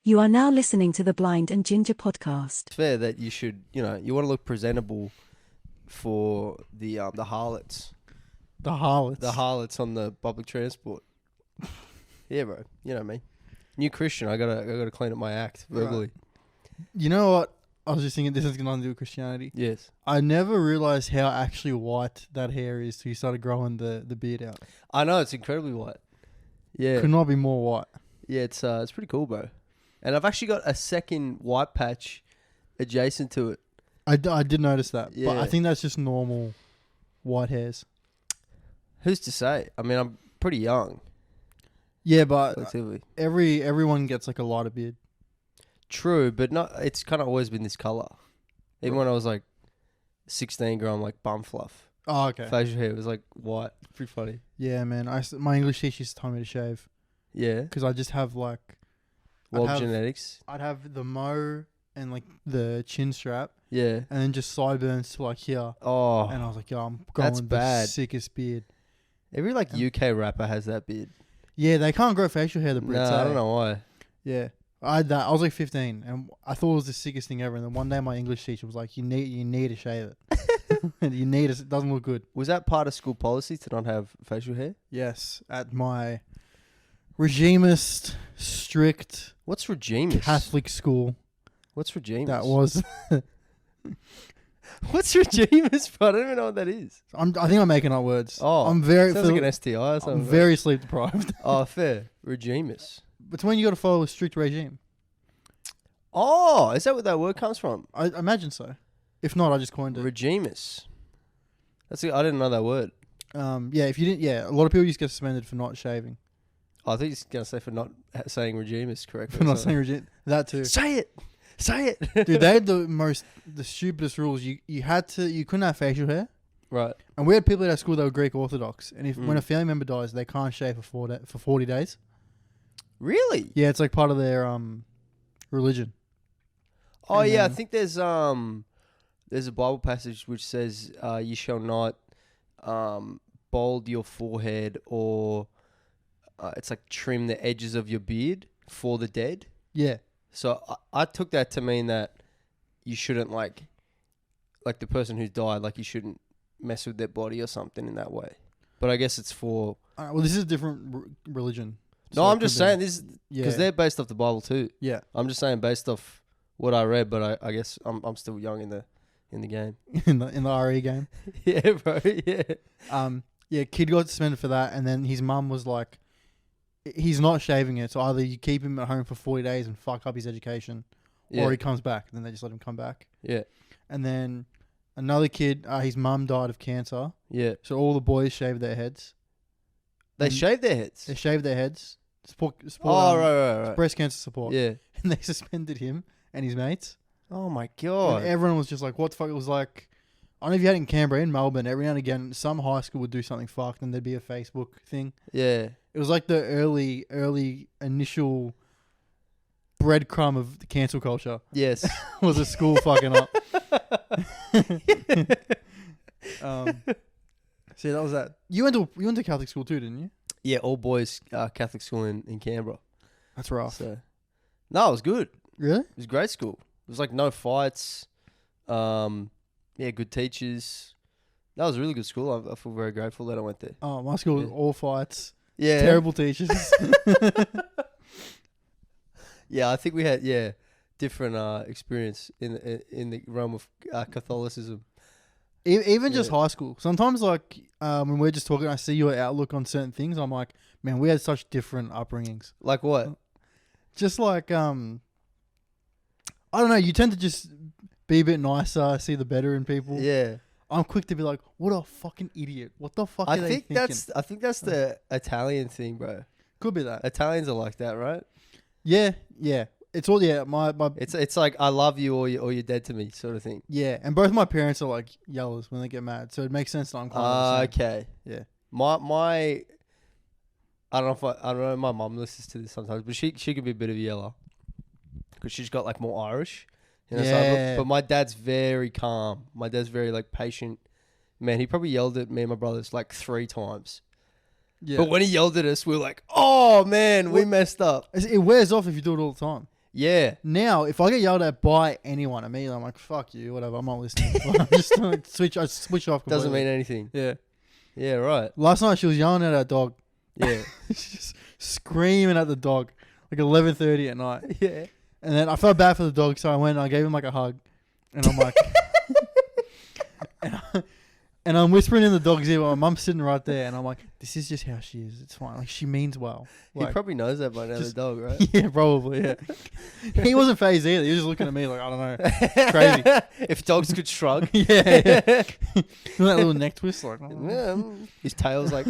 You are now listening to the Blind and Ginger podcast. It's fair that you should, you want to look presentable for the harlots. The harlots. The harlots on the public transport. Yeah, bro. You know me. New Christian. I gotta clean up my act verbally. You know what? I was just thinking this has nothing to do with Christianity. Yes. I never realized how actually white that hair is till you started growing the beard out. I know, it's incredibly white. Yeah. Could not be more white. Yeah, it's pretty cool, bro. And I've actually got a second white patch adjacent to it. I did notice that. But Yeah. I think that's just normal white hairs. Who's to say? I mean, I'm pretty young. Yeah, but Relatively. everyone gets like a lighter beard. True, but not. It's kind of always been this color. Even when I was like 16, growing like bum fluff. Oh, okay. Facial hair was like white. Pretty funny. Yeah, man. My English teacher used to tell me to shave Yeah. because I just have like Wob genetics. I'd have the mo and like the chin strap Yeah. and then just sideburns to like here. Oh, And I was like, yo, I'm going That's the bad. sickest beard. every like UK rapper has that beard. Yeah, they can't grow facial hair, the No, Brits. I eh? don't know why. Yeah. I had that. I was like 15 and I thought it was the sickest thing ever. And then one day my English teacher was like, you need to shave it. You need it. It doesn't look good. Was that part of school policy to not have facial hair? Yes. At my regimist, strict What's regimus? Catholic school. What's regimus? That was. What's regimus, bro? I don't even know what that is. I think I'm making up words. Oh, I'm very. sounds like an STI or I'm something. very sleep deprived. Oh, fair. Regimus. It's when you got to follow a strict regime. Oh, is that where that word comes from? I imagine so. If not, I just coined it. Regimus. I didn't know that word. Yeah, if you didn't, yeah, a lot of people used to get suspended for not shaving, Oh, I think you're going to say for not saying regimus correctly. for or not something. saying regime. That too, Say it. Say it. dude. They had the stupidest rules. You couldn't have facial hair, Right. and we had people at our school that were Greek Orthodox, and when Mm. a family member dies, they can't shave for 40 days. Really? Yeah, it's like part of their religion. Oh And yeah, I then- think there's a Bible passage which says you shall not bald your forehead or it's like trim the edges of your beard for the dead. Yeah, So I took that to mean that you shouldn't like the person who's died, like you shouldn't mess with their body or something in that way. But I guess it's for well, this is a different religion. no. so it I'm just could be- saying this because Yeah, they're based off the Bible too. yeah, I'm just saying based off what I read, but I guess I'm still young in the game. in the RE game. Yeah, bro. Yeah. Yeah, kid got suspended for that, and then his mum was like, he's not shaving it, so either you keep him at home for 40 days and fuck up his education, Yeah. or he comes back. And then they just let him come back. Yeah. And then another kid, his mum died of cancer, Yeah. so all the boys shaved their heads. They And shave their heads. They shaved their heads. Support, Oh, right. breast cancer support. Yeah. And they suspended him and his mates. Oh my And god. everyone was just like, what the fuck? It was like, I don't know if you had it in Canberra, in Melbourne, every now and again, some high school would do something fucked and there'd be a Facebook thing. Yeah. It was like the early initial breadcrumb of the cancel culture Yes. was a school fucking up. So that was that. You went to Catholic school too, didn't you? Yeah. All boys Catholic school in Canberra. That's rough. So no, it was good. Really? It was great school. It was like no fights. Yeah, good teachers. That was a really good school. I feel very grateful that I went there. Oh, my school was Yeah. all fights, Yeah. terrible teachers. Yeah, I think we had different experience in the realm of Catholicism. Even just Yeah. high school. Sometimes, like when we're just talking, I see your outlook on certain things. I'm like, man, we had such different upbringings. Like what? Just like I don't know. You tend to just be a bit nicer, see the better in people. Yeah. I'm quick to be like, what a fucking idiot. What the fuck are I they think thinking? that's the Italian thing, bro. Could be that. Italians are like that, right? Yeah. It's all my It's like I love you or you're dead to me sort of thing. yeah. And both my parents are like yellers when they get mad, so it makes sense that I'm kind of the same. Okay. Yeah. My I don't know if my mum listens to this sometimes, but she can be a bit of a yeller because she's got like more Irish. Side, Yeah. but my dad's very calm. My dad's very like patient. Man, he probably yelled at me and my brothers like 3 times. Yeah. But when he yelled at us, we were like, "Oh man, we What- messed up." It wears off if you do it all the time. Yeah. Now, if I get yelled at by anyone, immediately I'm like, fuck you, whatever, I'm not listening. I'm just like, I switch off completely. Doesn't mean anything. Yeah. Yeah, right. Last night she was yelling at our dog. Yeah. She's just screaming at the dog. Like 11:30 at night. Yeah. And then I felt bad for the dog, so I went and I gave him like a hug. And I'm like... and I'm whispering in the dog's ear while my mum's sitting right there. And I'm like, this is just how she is. It's fine. Like, she means well. He Like, probably knows that by now, the just- dog, right? yeah, probably, yeah. He wasn't phased either. He was just looking at me like, I don't know. Crazy. If dogs could shrug. yeah. That little neck twist. Like, oh. Yeah, his tail's like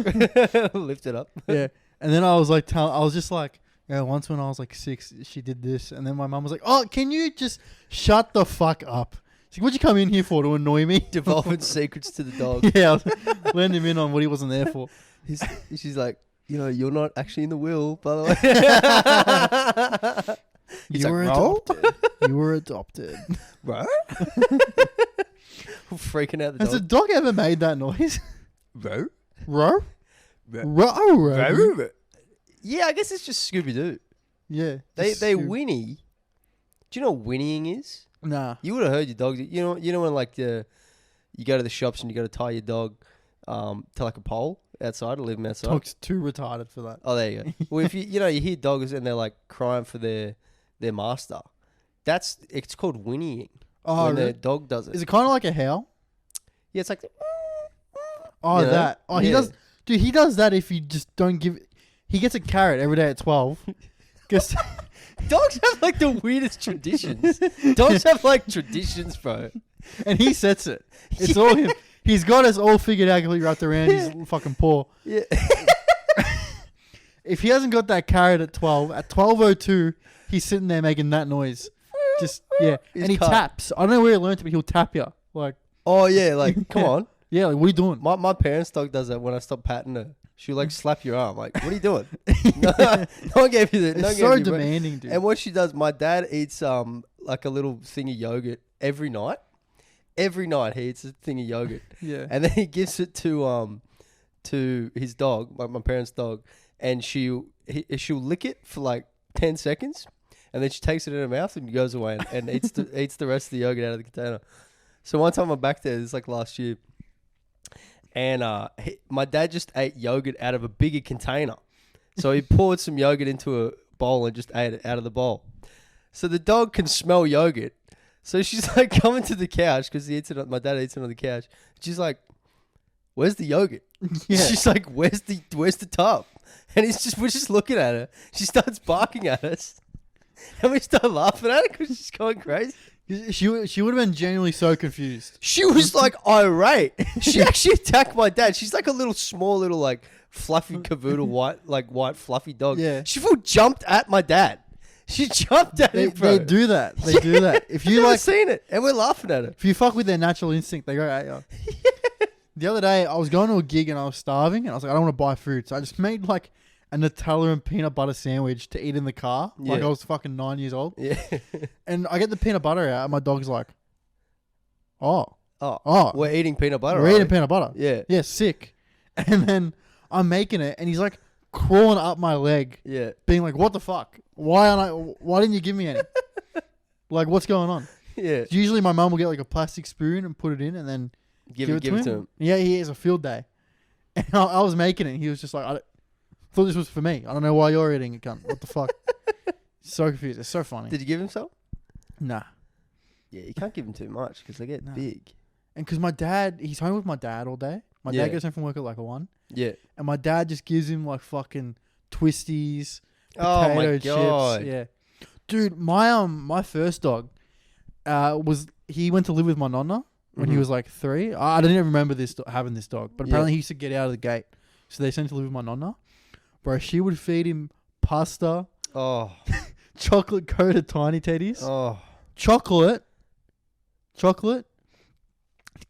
lifted up. Yeah. And then I was like, I was just like, yeah, once when I was like 6, she did this. And then my mum was like, oh, can you just shut the fuck up? She's like, what'd you come in here for, to annoy me? Devolving secrets to the dog. Yeah, I was letting him in on what he wasn't there for. She's like, you're not actually in the will, by the way. He's You like, were "No?" adopted. You were adopted. Bro? Freaking out the Has a dog. dog ever made that noise? Bro? Row? Bro? Row? Yeah, I guess it's just Scooby-Doo. Yeah. They just they Scoob- whinny. Do you know what whinnying is? Nah. You would have heard your dogs. You know when like you go to the shops and you got to tie your dog to like a pole outside or leave them outside. Dog's too retarded for that. Oh, there you go. Well, if you hear dogs and they're like crying for their master, it's called whinnying. Oh, when really? their dog does it. Is it kind of like a howl? Yeah, it's like. Oh, You know? that. Oh, he Yeah. does. Dude, he does that if you just don't give. He gets a carrot every day at 12. Guess, Dogs have like the weirdest traditions. Dogs have like traditions, bro. and he sets it. It's all him. He's got us all figured out, completely wrapped around his fucking paw. Yeah. If he hasn't got that carrot at 12, at 12:02, he's sitting there making that noise. Just, yeah. His And he cut. taps. I don't know where he learned it, but he'll tap you. Like, Oh yeah, like come on. yeah, like, what are you doing? My parents' dog does that when I stop patting her. She'll like slap your arm. Like, what are you doing? no one gave you the. No one It's gave so you demanding, dude. And what she does, my dad eats like a little thing of yogurt every night. Every night he eats a thing of yogurt, Yeah. and then he gives it to his dog, my parents' dog, and she'll lick it for like 10 seconds, and then she takes it in her mouth and goes away and eats the rest of the yogurt out of the container. So one time I'm back there, this is like last year, and my dad just ate yogurt out of a bigger container. So he poured some yogurt into a bowl and just ate it out of the bowl. So the dog can smell yogurt. So she's like coming to the couch because my dad eats it on the couch. She's like, "Where's the yogurt?" Yeah. She's like, "Where's the tub?" And we're just looking at her. She starts barking at us, and we start laughing at her because she's going crazy. She would have been genuinely so confused. She was like irate. She actually attacked my dad. She's like a small little like fluffy cavoodle white fluffy dog. Yeah. She full jumped at my dad. She jumped at him, bro. They do that. They do that. If you Never like, seen it, and we're laughing at her. if you fuck with their natural instinct, they go at you. The other day, I was going to a gig and I was starving, and I was like, I don't want to buy food, so I just made like a Nutella and peanut butter sandwich to eat in the car. Like Yeah. I was fucking 9 years old, Yeah. and I get the peanut butter out, and my dog's like, "Oh, Oh, we're eating peanut butter. we're aren't eating we? peanut butter." Yeah. Yeah, sick. And then I'm making it, and he's like crawling up my leg, Yeah. being like, "What the fuck? Why didn't you give me any? Like, what's going on?" Yeah. Usually my mum will get like a plastic spoon and put it in and then Give it to him. Yeah, he has a field day. And I was making it and he was just like, I thought this was for me. I don't know why you're eating it, cunt. What the fuck? So confused. It's so funny. Did you give him some? Nah. Yeah, you can't give him too much because they get No. big. And because my dad, he's home with my dad all day. My Yeah. dad gets home from work at like 1. Yeah. And my dad just gives him like fucking twisties, Oh potato my chips. god. Yeah. Dude, my first dog he went to live with my nonna when he Mhm. was like 3. I didn't even remember having this dog, but Yeah. apparently he used to get out of the gate. So they sent him to live with my nonna. Bro, she would feed him pasta, Oh. chocolate coated tiny teddies, Oh. chocolate,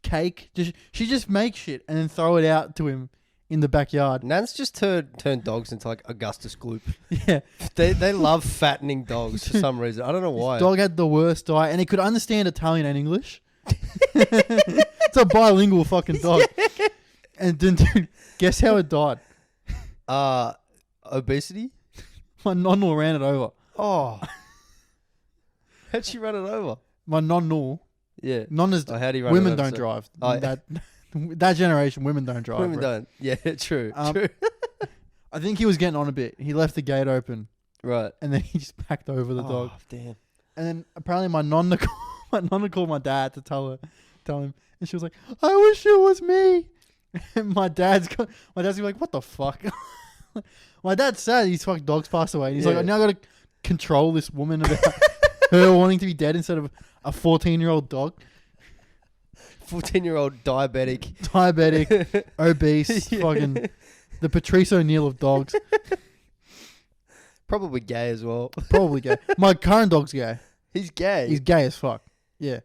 cake. She just makes shit and then throw it out to him in the backyard. Nans just turned dogs into like Augustus Gloop. Yeah. They love fattening dogs for some reason. I don't know why. Dog had the worst diet, and he could understand Italian and English. It's a bilingual fucking dog. And then, dude, guess how it died? Obesity. My nonna ran it over. Oh. How'd she run it over? My non-null. Yeah. Non is Oh, how do you run women it over? don't drive. Oh, That generation, women don't drive. Women bro. don't. Yeah, true. Um, True. I think he was getting on a bit. He left the gate open, Right. and then he just packed over the dog. Oh, damn. And then apparently my nonna called my dad to tell him, and she was like, "I wish it was me." And my dad's gonna be like, "What the fuck?" My dad's sad. His fucking dog's passed away. And he's Yeah. like, "Now I got to control this woman about her wanting to be dead instead of a 14-year-old dog, 14-year-old diabetic. diabetic, obese, Yeah. fucking the Patrice O'Neill of dogs." Probably gay as well. Probably gay. My current dog's gay. He's gay. He's gay as fuck. Yeah.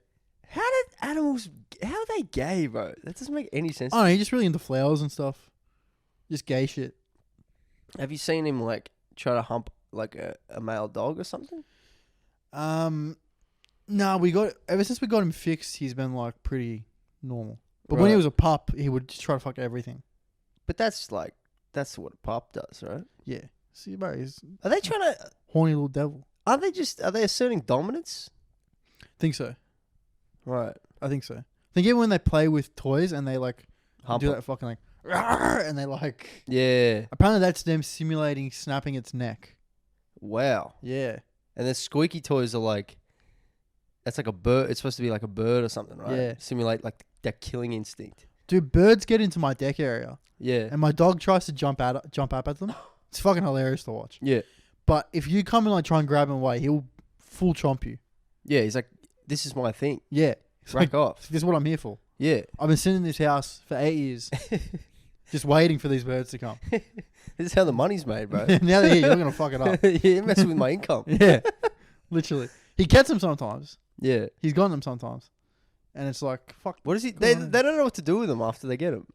How did animals... How are they gay, bro? That doesn't make any sense. I don't know. He's just really into flowers and stuff. Just gay shit. Have you seen him, like, try to hump, like, a male dog or something? No, ever since we got him fixed, he's been like pretty normal. But when he Right. was a pup, he would just try to fuck everything. But that's what a pup does, right? Yeah. See, bro, he's Are they trying to... horny little devil. Are they asserting dominance? Think so. Right. I think so. I think even when they play with toys and they like Hump do it. that fucking like, "Rawr," and they like, Yeah. apparently that's them simulating snapping its neck. Wow. Yeah. And the squeaky toys are like... That's like a bird. It's supposed to be like a bird or something, right? Yeah. Simulate, like, that killing instinct. Dude, birds get into my deck area Yeah. and my dog tries to jump up at them. It's fucking hilarious to watch. Yeah. But if you come and like try and grab him away, he'll full chomp you. Yeah, he's like, this is my thing. Yeah. It's Rack like, off. this is what I'm here for. Yeah. I've been sitting in this house for 8 years, just waiting for these birds to come. This is how the money's made, bro. Now they're here, you're going to fuck it up. Yeah, you're messing with my income. Yeah. Literally. He gets them sometimes. Yeah. He's gotten them sometimes. And it's like, fuck. What is he? Go They on. don't know what to do with them after they get them.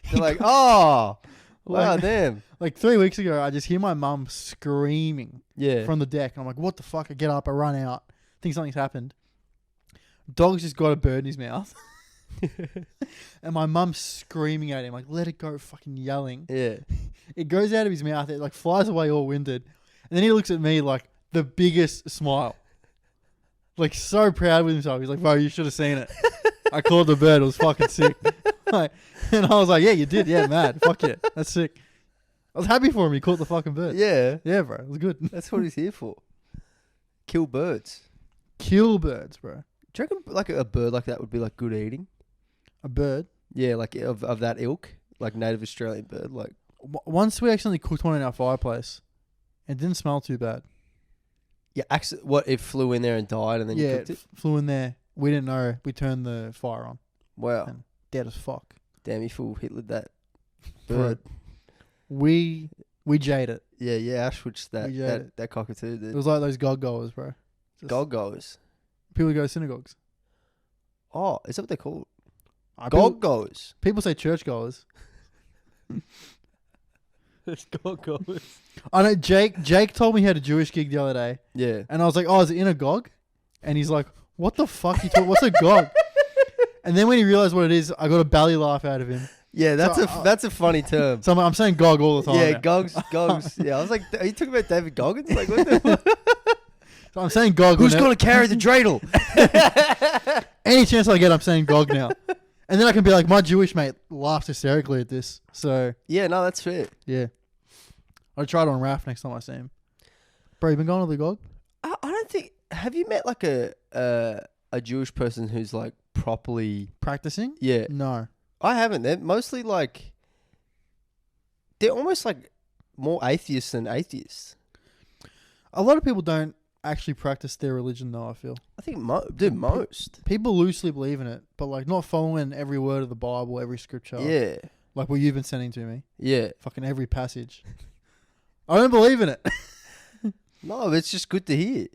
He They're like, oh, wow, Like- damn. Like 3 weeks ago, I just hear my mum screaming Yeah. from the deck. And I'm like, what the fuck? I get up, I run out. Think something's happened. Dog's just got a bird in his mouth. And my mum's screaming at him, like, let it go, fucking yelling. Yeah. It goes out of his mouth. It like flies away all winded. And then he looks at me like the biggest smile. Like so proud with himself. He's like, bro, you should have seen it. I called the bird. It was fucking sick. Like, and I was like, yeah, you did. Yeah, mad. Fuck yeah. That's sick. I was happy for him. He caught the fucking bird. Yeah. Yeah, bro. It was good. That's what he's here for. Kill birds. Kill birds, bro. Do you reckon like a bird like that would be like good eating? A bird. Yeah, like of that ilk, like native Australian bird, like. Once we accidentally cooked one in our fireplace. It didn't smell too bad. Yeah, what it flew in there and died, and then you Yeah, cooked it. flew in there. We didn't know. We turned the fire on. Wow, And dead as fuck. damn, you fool Hitler that Bro. bird. We jade it. Yeah, Auschwitz that We ate it. that cockatoo, It dude. was like those God goers, bro. Just Gog-goers. People who go to synagogues. Oh, is that what they're called? People, Gog-goers. people say church goers. It's gog-goers. I know Jake told me he had a Jewish gig the other day, Yeah. and I was like, "Oh, is it in a gog?" And he's like, "What the fuck? What's a gog?" And then when he realized what it is, I got a belly laugh out of him. Yeah, that's So, that's a funny term. So I'm saying gog all the time. Yeah, now. gogs. Yeah, I was like, are you talking about David Goggins? Like, what the So I'm saying gog. Who's whenever- going to carry the dreidel? Any chance I get, I'm saying gog now. And then I can be like, my Jewish mate laughed hysterically at this. So Yeah, no, that's fair. yeah, I'll try it on Raph next time I see him. Bro, you been going to the gog? I don't think. Have you met like a Jewish person who's like properly? Practicing? Yeah, No. I haven't. They're mostly like. They're almost like more atheists than atheists. A lot of people don't actually practice their religion, though, I feel. I think most. People loosely believe in it, but like not following every word of the Bible, every scripture. Yeah, Like what you've been sending to me. yeah. Fucking every passage. I don't believe in it. No, but it's just good to hear.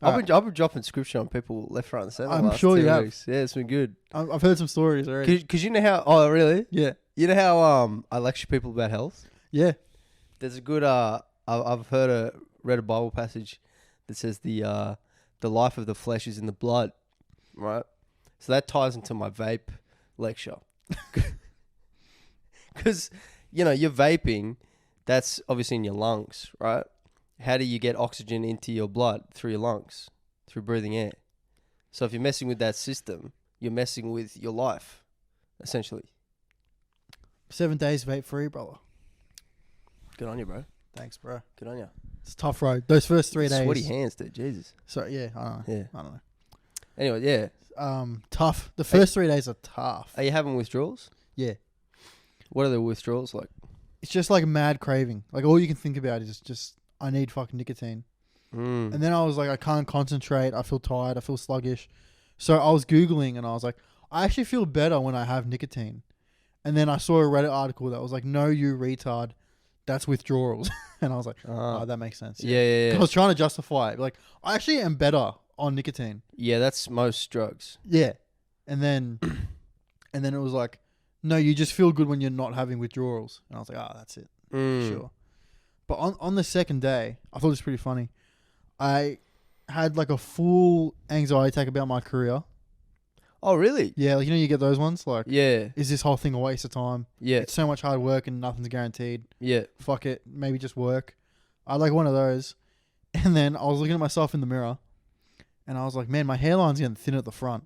I've been dropping scripture on people left, right, and center. I'm the last sure 2 you have. weeks. Yeah, it's been good. I've heard some stories already. Because you know how? Oh, really? Yeah. You know how I lecture people about health. Yeah. There's a good I've read a Bible passage that says the life of the flesh is in the blood, right? So that ties into my vape lecture. Because you're vaping, that's obviously in your lungs, right? How do you get oxygen into your blood? Through your lungs. through breathing air. So if you're messing with that system, you're messing with your life, essentially. 7 days vape free, brother. Good on you, bro. Thanks, bro. Good on you. It's a tough road. Those first 3 days. Sweaty hands, dude. Jesus. So yeah, I don't know. Yeah. I don't know. Anyway, yeah. Tough. The first 3 days are tough. Are you having withdrawals? Yeah. What are the withdrawals like? It's just like mad craving. Like all you can think about is just I need fucking nicotine. Mm. And then I was like, I can't concentrate. I feel tired. I feel sluggish. So I was Googling and I was like, I actually feel better when I have nicotine. And then I saw a Reddit article that was like, no, you retard. That's withdrawals. And I was like, oh, that makes sense. Yeah. I was trying to justify it. Like, I actually am better on nicotine. Yeah, that's most drugs. Yeah. And then it was like, no, you just feel good when you're not having withdrawals. And I was like, that's it. Sure. But on the second day, I thought it was pretty funny. I had like a full anxiety attack about my career. Oh, really? Yeah, like, you get those ones? Like, Yeah. is this whole thing a waste of time? Yeah. It's so much hard work and nothing's guaranteed. Yeah. Fuck it. Maybe just work. I had like one of those. And then I was looking at myself in the mirror. And I was like, man, my hairline's getting thin at the front.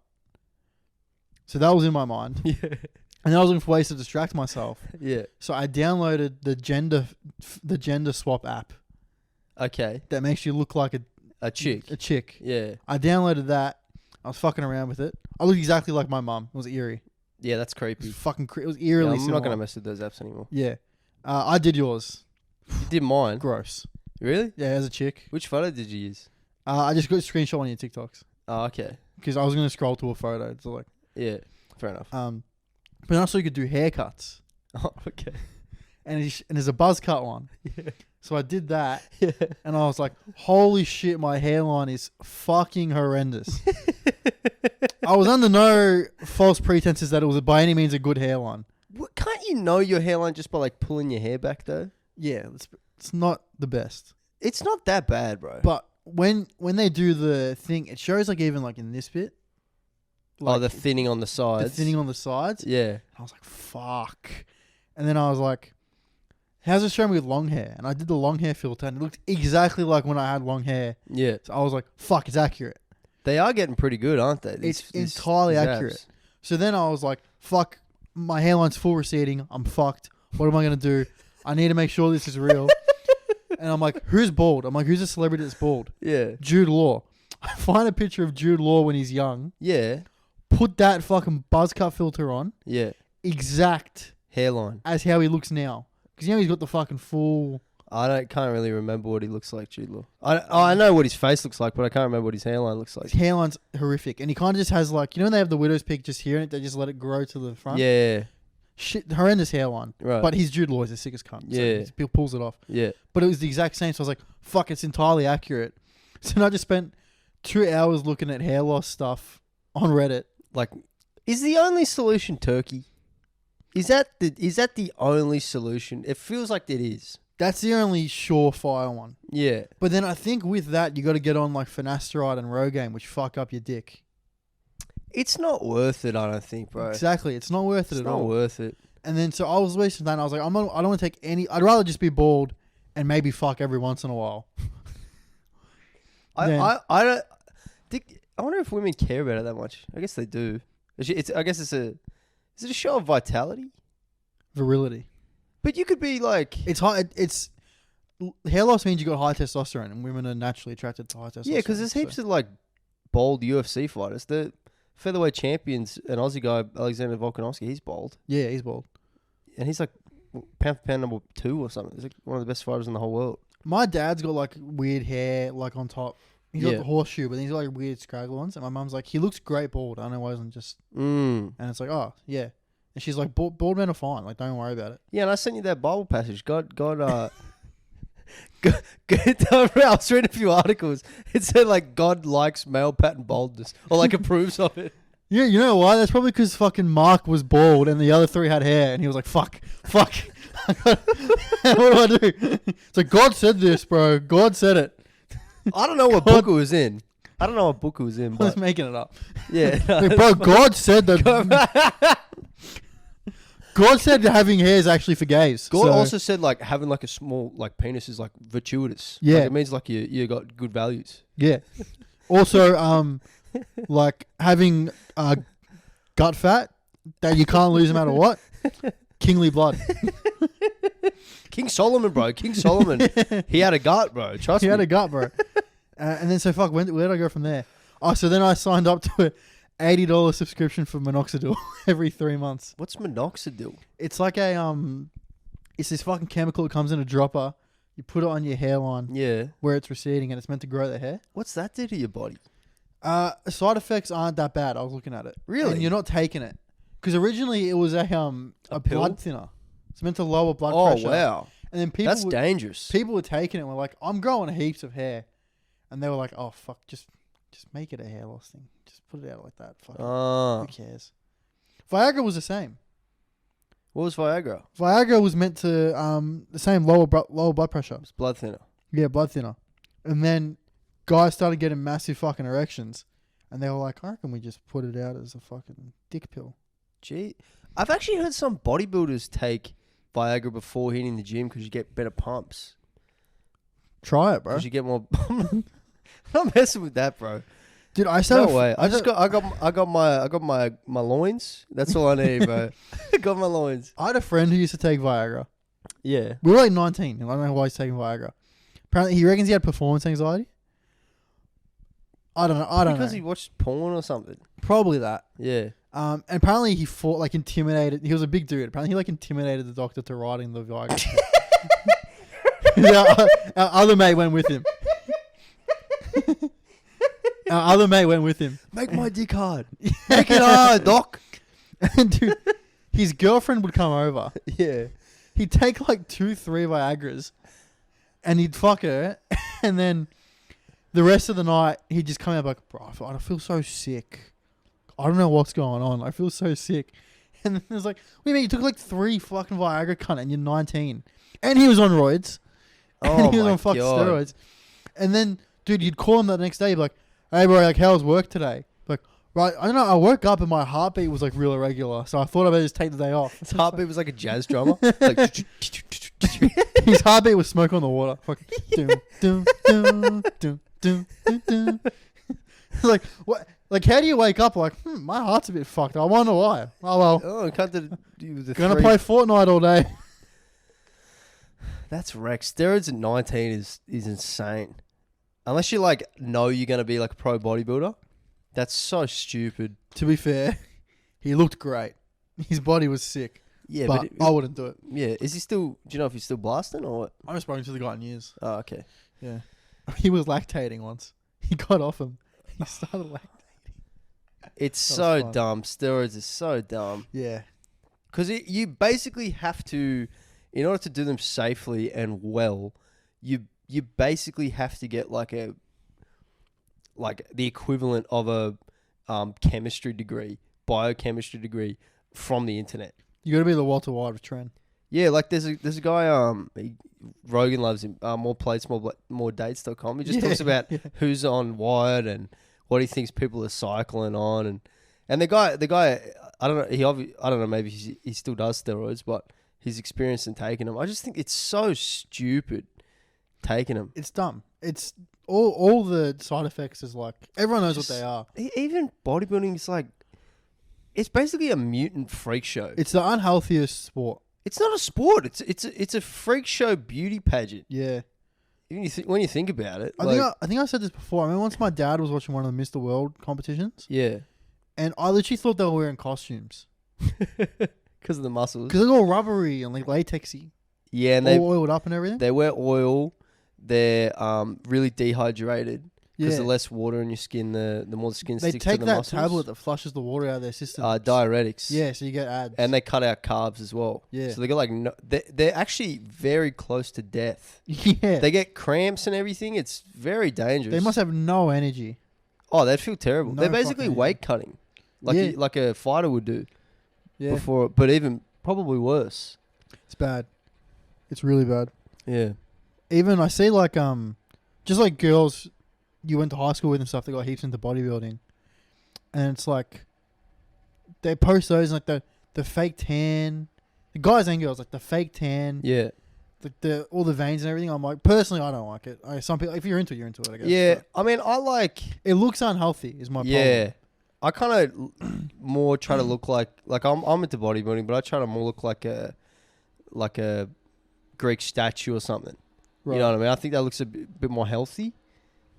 So that was in my mind. Yeah. And then I was looking for ways to distract myself. Yeah. So I downloaded the gender swap app Okay. that makes you look like A chick. a chick. Yeah. I downloaded that. I was fucking around with it. I looked exactly like my mum. It was eerie. Yeah, that's It creepy. was fucking it was Yeah, eerily I'm similar. not going to mess with those apps anymore. Yeah. I did yours. You did mine. Gross. Really? Yeah, as a chick. Which photo did you use? I just got a screenshot one of your TikToks. Oh, okay. Because I was going to scroll to a photo. So like, Yeah. Fair enough. but also you could do haircuts. Oh, okay. And there's a buzz cut one. Yeah. So I did that. Yeah. And I was like, holy shit, my hairline is fucking horrendous. I was under no false pretenses that it was by any means a good hairline. What, can't you know your hairline just by like pulling your hair back though? Yeah, it's not the best. It's not that bad, bro. But when they do the thing, it shows like even like in this bit. Like the thinning on the sides. the thinning on the sides. Yeah. I was like, fuck. And then I was like, how's it showing me with long hair? And I did the long hair filter and it looked exactly like when I had long hair. Yeah. So I was like, fuck, it's accurate. They are getting pretty good, aren't they? It's entirely accurate. apps. So then I was like, fuck, my hairline's full receding. I'm fucked. What am I going to do? I need to make sure this is real. And I'm like, who's bald? I'm like, who's a celebrity that's bald? Yeah. Jude Law. I find a picture of Jude Law when he's young. Yeah. Put that fucking buzz cut filter on. Yeah. Exact Hairline. as how he looks now. Because he's got the fucking full... Can't really remember what he looks like, Jude Law. I know what his face looks like, but I can't remember what his hairline looks like. His hairline's horrific. And he kind of just has like... You know when they have the widow's peak just here and they just let it grow to the front? Yeah. Shit, horrendous hairline. Right. But he's Jude Law. He's the sickest cunt. Yeah. So he pulls it off. Yeah. But it was the exact same. So I was like, fuck, it's entirely accurate. So then I just spent 2 hours looking at hair loss stuff on Reddit. Like, is the only solution turkey? Is that the only solution? It feels like it is. That's the only surefire one. Yeah. But then I think with that, you got to get on like finasteride and Rogaine, which fuck up your dick. It's not worth it, I don't think, bro. Exactly. It's not worth it It's at not all. worth it. And then so I was wasting that and I was like, I don't want to take any... I'd rather just be bald and maybe fuck every once in a while. Then- I don't think... I wonder if women care about it that much. I guess they do. Is it a show of vitality? Virility. But you could be like... It's high... It's... Hair loss means you got high testosterone and women are naturally attracted to high testosterone. Yeah, because there's heaps of like bold UFC fighters. The featherweight champions, an Aussie guy, Alexander Volkanovski, he's bold. Yeah, he's bald. And he's like pound for pound number 2 or something. He's like one of the best fighters in the whole world. My dad's got like weird hair like on top. He's got Yeah. the horseshoe, but then he's got like weird scraggly ones. And my mum's like, he looks great bald. I don't know why he wasn't just... Mm. And it's like, oh, yeah. And she's like, bald men are fine. Like, don't worry about it. Yeah, and I sent you that Bible passage. God, I was reading a few articles. It said like God likes male pattern baldness or like approves of it. Yeah, you know why? That's probably because fucking Mark was bald and the other 3 had hair. And he was like, fuck. What do I do? It's like, God said this, bro. God said it. I don't know what book it was in. I was I was making it up. yeah. Like, bro, God said that. God said that having hair is actually for gays. God so- also said like having like a small like penis is like virtuous. Yeah. Like, it means like you got good values. Yeah. Also, like having gut fat that you can't lose no matter what. Kingly blood. King Solomon, bro. King Solomon. He had a gut, bro. Trust He me. had a gut, bro. And then so fuck. Where did I go from there? Oh, so then I signed up to a $80 subscription for minoxidil every 3 months. What's minoxidil? It's like it's this fucking chemical that comes in a dropper. You put it on your hairline Yeah. where it's receding, and it's meant to grow the hair. What's that do to your body? Side effects aren't that bad. I was looking at it. Really? And you're not taking it because originally it was a pill? blood thinner. It's meant to lower blood Oh, pressure. wow. And then people That's dangerous. people were taking it and were like, I'm growing heaps of hair. And they were like, oh, fuck, just make it a hair loss thing. Just put it out like that. Fuck it. Ah. Who cares? Viagra was the same. What was Viagra? Viagra was meant to, the same lower blood pressure. It's blood thinner. Yeah, blood thinner. And then guys started getting massive fucking erections. And they were like, I reckon we just put it out as a fucking dick pill. Gee. I've actually heard some bodybuilders take Viagra before hitting the gym because you get better pumps. Try it, bro. Because you get more... I'm not messing with that, bro. Dude, I No said way. I got my loins. That's all I need, bro. I got my loins. I had a friend who used to take Viagra. Yeah. We were like 19, and I don't know why he's taking Viagra. Apparently, he reckons he had performance anxiety. I don't know. Because he watched porn or something. Probably that. Yeah. And apparently he intimidated. He was a big dude. Apparently he intimidated the doctor to writing the Viagra. Our other mate went with him. Make my dick hard. Make it hard, doc. And dude, his girlfriend would come over. Yeah. He'd take 2-3 Viagras, and he'd fuck her, and then the rest of the night he'd just come out like, bro, I feel so sick. I don't know what's going on. I feel so sick. And then there's like, what do you mean? You took 3 fucking Viagra, cunt, and you're 19. And he was on roids. And he was on fucking steroids. And then, dude, you'd call him the next day, you'd be like, hey, bro, how's work today? Like, right, I don't know, I woke up and my heartbeat was real irregular. So I thought I better just take the day off. His heartbeat was like a jazz drummer. His heartbeat was smoke on the water. Fucking doom, doom, doom, doom, doom, doom, doom. Like, what? Like, how do you wake up my heart's a bit fucked. I wonder why. Oh, well. Oh, cut the Gonna play Fortnite all day. That's wreck. Steroids at 19 is insane. Unless you know you're gonna be a pro bodybuilder. That's so stupid. To be fair, he looked great. His body was sick. Yeah, but I wouldn't do it. Yeah, is he still? Do you know if he's still blasting or what? I haven't spoken to the guy in years. Oh, okay. Yeah. He was lactating once. He got off him. He started lactating. It's That so was fun. dumb. Steroids are so dumb. Yeah. Because you basically have to, in order to do them safely and well, you basically have to get the equivalent of a chemistry degree, biochemistry degree from the internet. You got to be the Walter White of trend. Yeah, there's a guy Rogan loves him. More plates, more dates.com. He just talks about who's on Wired and what he thinks people are cycling on, and the guy I don't know, I don't know, maybe he still does steroids, but he's experienced in taking them. I just think it's so stupid taking them. It's dumb. It's all the side effects is everyone knows what they are. Even bodybuilding is it's basically a mutant freak show. It's the unhealthiest sport. It's not a sport. It's a freak show beauty pageant. Yeah. When you think about it, I think I said this before. I remember once my dad was watching one of the Mr. World competitions, yeah, and I literally thought they were wearing costumes because of the muscles. because they're all rubbery and latexy, Yeah, and all oiled up and everything. they wear oil. They're really dehydrated because Yeah. the less water in your skin, the more the skin They sticks to take the that muscles. tablet that flushes the water out of their system. Diuretics. Yeah, so you get abs. And they cut out carbs as well. Yeah. So they got they're actually very close to death. yeah, They get cramps and everything. It's very dangerous. they must have no energy. Oh, they'd feel terrible. No They're basically fucking weight cutting, Yeah. like a fighter would do Yeah, before, but even probably worse. it's bad. It's really bad. Yeah. Even I see just girls you went to high school with and stuff. They got heaps into bodybuilding, and it's they post those the fake tan. The guys and girls the fake tan. Yeah. the all the veins and everything. I'm like, personally, I don't like it. Some people, if you're into it, you're into it. I guess. Yeah, But I mean, I like. it looks unhealthy. Is my Yeah, I kind of more try to look like I'm into bodybuilding, but I try to more look like a Greek statue or something. problem. You know what I mean? I think that looks a bit more healthy.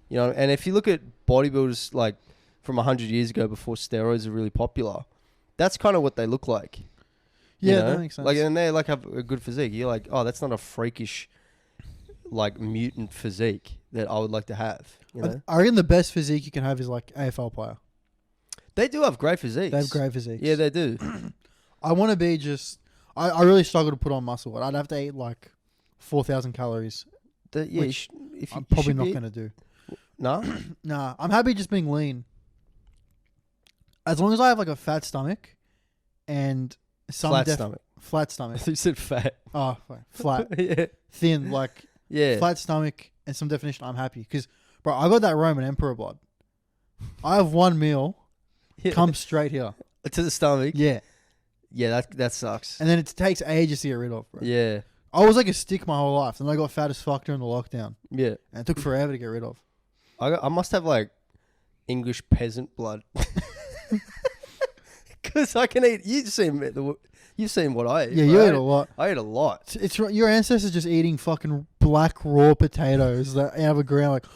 You know, and if you look at bodybuilders like from 100 years ago before steroids are really popular, that's kind of what they look like. Yeah, you know? that makes sense. Like, and they like have a good physique. You're like, oh, that's not a freakish, like mutant physique that I would like to have. You know, I reckon the best physique you can have is like AFL player. they do have great physiques. They have great physiques. Yeah, they do. I want to be just. I really struggle to put on muscle. I'd have to eat like 4,000 calories. Yeah, Which if you, I'm you probably should not be- going to do. No, Nah, I'm happy just being lean. As long as I have like a fat stomach and some flat stomach. flat stomach. You said fat. Oh, flat, yeah, thin, like yeah. flat stomach and some definition. I'm happy because, bro, I got that Roman Emperor blood. I have one meal, Yeah. come straight here. to the stomach. Yeah, Yeah, that sucks. and then it takes ages to get rid of, bro. Yeah, I was like a stick my whole life, and I got fat as fuck during the lockdown, yeah. and it took forever to get rid of. I must have like English peasant blood. Because I can eat. You've seen what I eat. Yeah, you right? ate a lot. I eat a lot. It's your ancestors just eating fucking black raw potatoes that out of a ground like.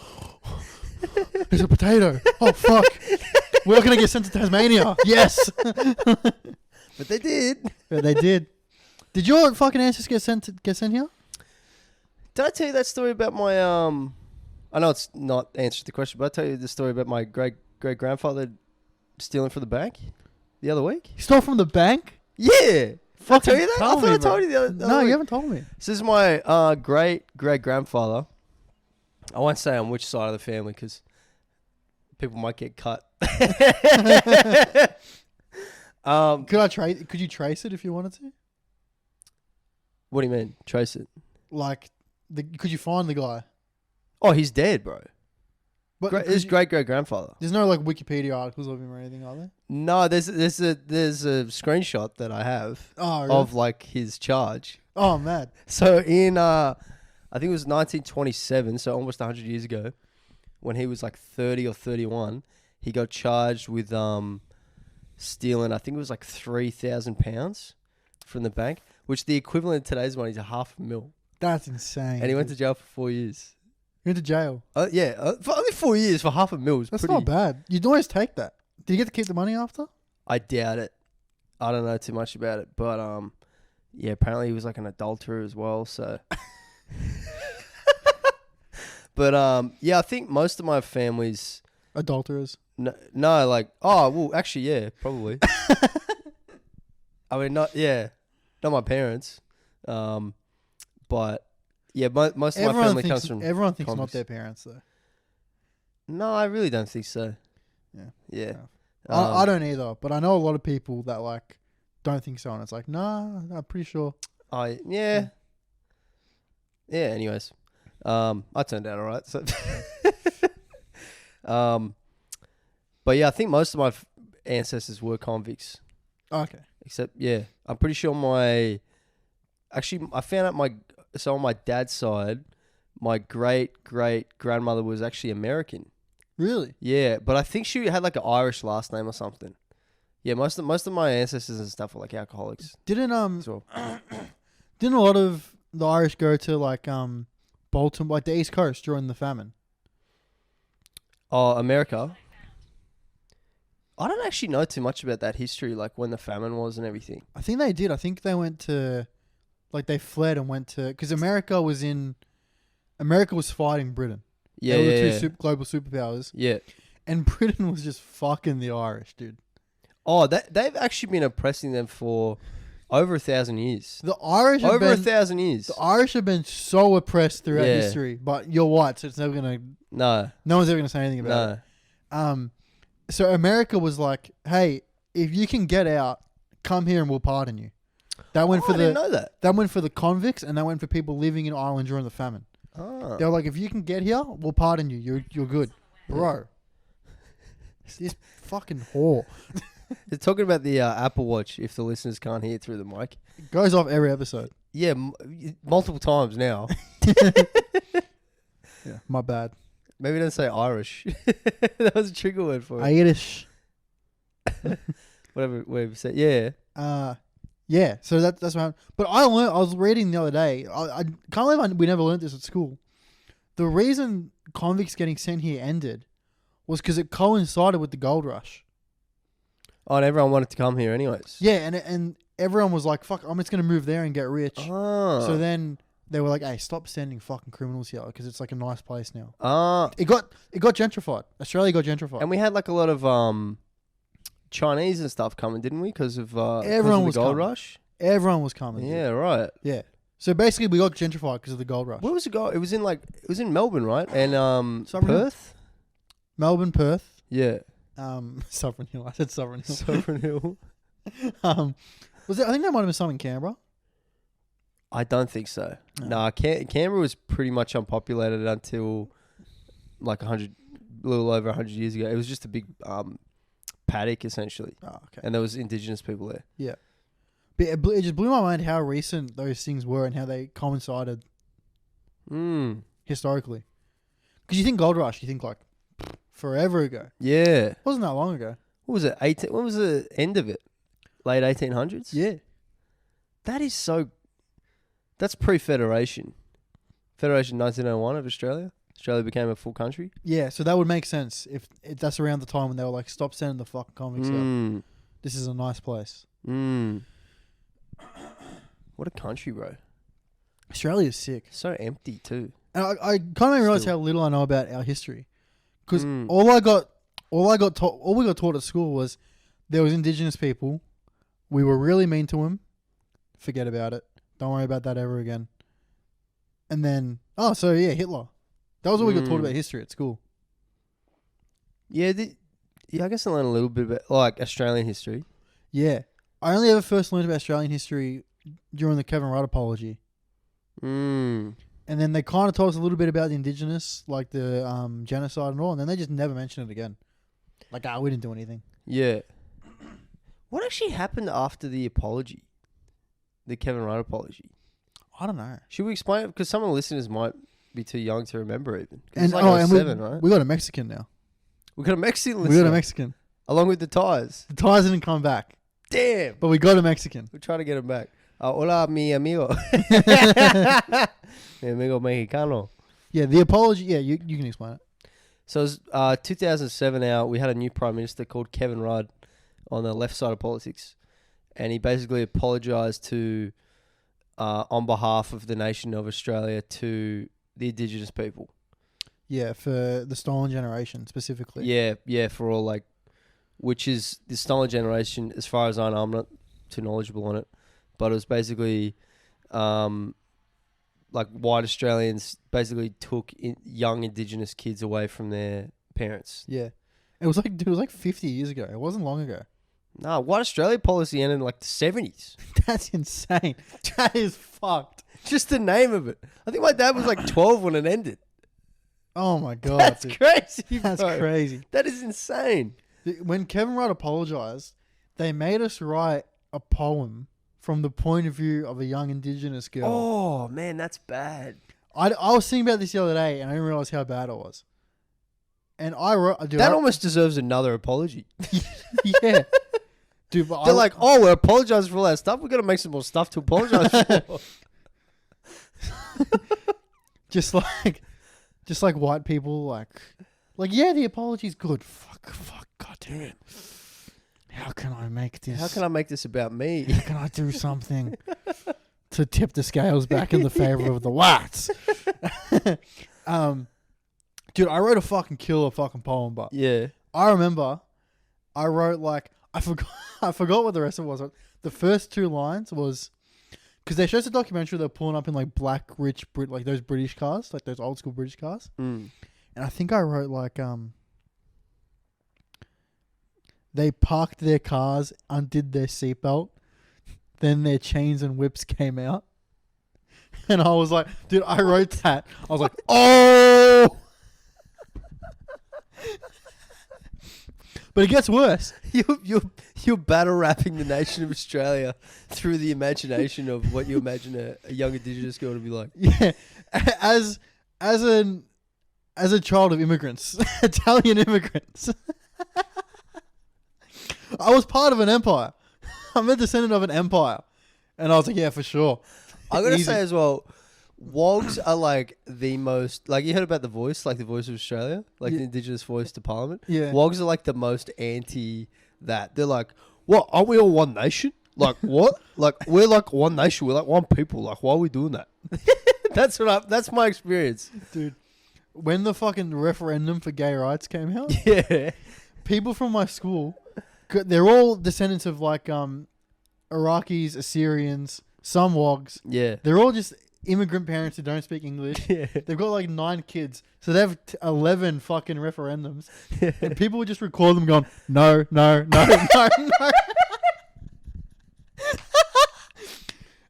There's a potato. Oh fuck! We're gonna get sent to Tasmania. Yes, But they did. yeah, they did. Did your fucking ancestors get sent here? Did I tell you that story about my I know it's not answer to the question, but I tell you the story about my great grandfather stealing from the bank the other week. You stole from the bank? Yeah. Did I tell you that? tell I thought me, I bro. told you the other No, week. you haven't told me. This is my great grandfather. I won't say on which side of the family because people might get cut. Could you trace it if you wanted to? What do you mean? Trace it. Like, could you find the guy? Oh, he's dead, bro. But His great grandfather. there's no like Wikipedia articles of him or anything, are there? No, there's a screenshot that I have Oh, really? of like his charge. Oh, mad. So in I think it was 1927, so almost 100 years ago, when he was like 30 or 31, he got charged with stealing. I think it was like £3,000 from the bank, which the equivalent in today's money is $500,000. That's insane. And he went to jail for 4 years. He went to jail. For only 4 years for $500,000 is That's pretty. not bad. You'd always take that. Did you get to keep the money after? I doubt it. I don't know too much about it, but yeah, apparently he was like an adulterer as well. So, but yeah, I think most of my family's Adulterers. no, like actually, yeah, probably. I mean, not my parents, but yeah, most of my family comes from. Everyone thinks not convicts. their parents though. No, I really don't think so. Yeah. Yeah. Fair I don't either, but I know a lot of people that like don't think so, and it's like, nah, I'm pretty sure. Yeah. Anyways, I turned out all right. So, but yeah, I think most of my ancestors were convicts. Okay. Except, yeah, I'm pretty sure I found out on my dad's side, my great grandmother was actually American. Really? Yeah, but I think she had like an Irish last name or something. Yeah, most of my ancestors and stuff were like alcoholics. Didn't as well. didn't a lot of the Irish go to like Baltimore, like the East Coast during the famine? Oh, America. I don't actually know too much about that history, like when the famine was and everything. I think they did. I think they went to, like they fled and went to, because America was fighting Britain. Yeah, They were yeah, the two global superpowers, yeah. and Britain was just fucking the Irish, dude. Oh, they've actually been oppressing them for over 1,000 years. The Irish have Over been, 1,000 years. the Irish have been so oppressed throughout Yeah. history, but you're white, so it's never gonna. No, No one's ever gonna say anything about no. it. So America was like, "Hey, if you can get out, come here and we'll pardon you." That went Oh, for I didn't know that. that went for the convicts, and that went for people living in Ireland during the famine. Oh. They were like, "If you can get here, we'll pardon you. You're good, bro." This fucking whore. They're talking about the Apple Watch, if the listeners can't hear through the mic. It goes off every episode. Yeah, multiple times now. Yeah, my bad. Maybe don't say Irish. That was a trigger word for it. Irish. Whatever you say. Yeah. Yeah. So that's what happened. But I was reading the other day. I can't believe we never learned this at school. The reason convicts getting sent here ended was because it coincided with the gold rush. Oh, and everyone wanted to come here anyways. Yeah, and everyone was like, "Fuck, I'm just gonna move there and get rich." Ah. So then they were like, "Hey, stop sending fucking criminals here because it's like a nice place now." Ah. It got gentrified. Australia got gentrified. And we had like a lot of Chinese and stuff coming, didn't we? Because of Everyone the was gold coming. rush. Everyone was coming. Yeah, right. Yeah. So basically, we got gentrified because of the gold rush. Where was it go? It was in Melbourne, right? And Sovereign Hill. Perth. Melbourne, Perth, Yeah. Sovereign Hill. I said Sovereign Hill. Sovereign Hill. Was it? I think that might have been some in Canberra. I don't think so. No. Nah, Canberra was pretty much unpopulated until like a little over 100 years ago. It was just a big paddock essentially, Oh, okay. and there was indigenous people there. Yeah. But it just blew my mind how recent those things were and how they coincided historically. Because you think gold rush, you think like forever ago. Yeah. It wasn't that long ago. What was it? When was the end of it? Late 1800s? Yeah. That is so... That's pre-Federation. Federation 1901 of Australia. Australia became a full country. Yeah, so that would make sense if that's around the time when they were like, stop sending the fucking convicts out. This is a nice place. What a country, bro. Australia is sick. So empty too. And I can't even realize Still. how little I know about our history. Because all we got taught at school was there was indigenous people. We were really mean to them. Forget about it. Don't worry about that ever again. And then, Hitler. That was all we got taught about history at school. Yeah, I guess I learned a little bit about like Australian history. Yeah. I only ever first learned about Australian history during the Kevin Rudd apology. And then they kind of told us a little bit about the indigenous, like the genocide and all, and then they just never mentioned it again. Like, we didn't do anything. Yeah. What actually happened after the apology? The Kevin Rudd apology? I don't know. Should we explain it? Because some of the listeners might be too young to remember even. And, it's like and 07, right? we got a Mexican now. We got a Mexican We listener. got a Mexican. Along with the ties. The ties didn't come back, Damn. but we got a Mexican. We're trying to get him back. Hola, mi amigo. Mi amigo mexicano. Yeah, the apology. Yeah, you can explain it. So it was 2007 out. We had a new prime minister called Kevin Rudd on the left side of politics. And he basically apologised to, on behalf of the nation of Australia, to the indigenous people. Yeah, for the stolen generation specifically. Yeah, for all like, which is the stolen generation. As far as I know, I'm not too knowledgeable on it, but it was basically, like white Australians basically took young indigenous kids away from their parents. Yeah. It was like 50 years ago. It wasn't long ago. No, white Australia policy ended in like the 70s. That's insane. That is fucked. Just the name of it. I think my dad was like 12 when it ended. Oh my god. That's dude. crazy. That's bro. crazy. That is insane. When Kevin Rudd apologized, they made us write a poem from the point of view of a young indigenous girl. Oh man, that's bad. I was thinking about this the other day and I didn't realize how bad it was. And I wrote... That almost deserves another apology. Yeah. Dude, but They're like, oh, we're apologizing for all that stuff. We've got to make some more stuff to apologize for. just like white people, like, yeah, the apology's good. Fuck, god damn it. How can I make this? How can I make this about me? How can I do something to tip the scales back in the favor of the whites? Dude, I wrote a fucking killer fucking poem, but Yeah. I remember I wrote like I forgot what the rest of it was. The first two lines was because they showed us a documentary they're pulling up in like black rich like those British cars, like those old school British cars. And I think I wrote like they parked their cars, undid their seatbelt, then their chains and whips came out. And I was like, dude, I wrote that. I was like, oh. But it gets worse. You You're battle rapping the nation of Australia through the imagination of what you imagine a young Indigenous girl to be like. Yeah, as a child of immigrants, Italian immigrants. I was part of an empire. I'm a descendant of an empire, and I was like, yeah, for sure. I gotta Easy. say as well, wogs are like the most, like, you heard about The Voice, like the Voice of Australia, like Yeah. the Indigenous voice to Parliament. Yeah. Wogs are like the most anti that. They're like, what? Aren't we all one nation? Like what? Like we're like one nation. We're like one people. Like why are we doing that? That's my experience. Dude, when the fucking referendum for gay rights came out, Yeah. people from my school, they're all descendants of like Iraqis, Assyrians, some Wogs. Yeah. They're all just immigrant parents who don't speak English. Yeah. They've got like 9 kids, so they have 11 fucking referendums, and people would just record them going, no, no, no, no, no.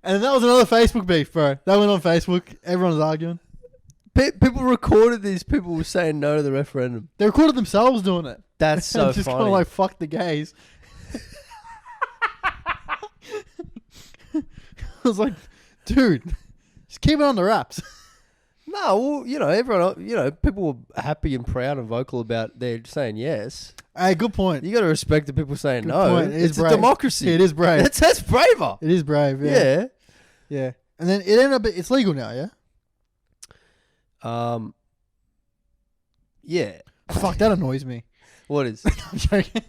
And that was another Facebook beef, bro. That went on Facebook. Everyone's arguing. People recorded these people saying no to the referendum. They recorded themselves doing it. That's so just kind funny. of like, fuck the gays. I was like, dude, just keep it on the wraps. No, well, everyone, people were happy and proud and vocal about their saying yes. Hey, good point. You got to respect the people saying Good no. point. It is It's a brave. democracy. It is brave. That's braver. It is brave. Yeah. Yeah. Yeah. And then it ended up, it's legal now, yeah? Yeah. Fuck, that annoys me. What is? I'm joking.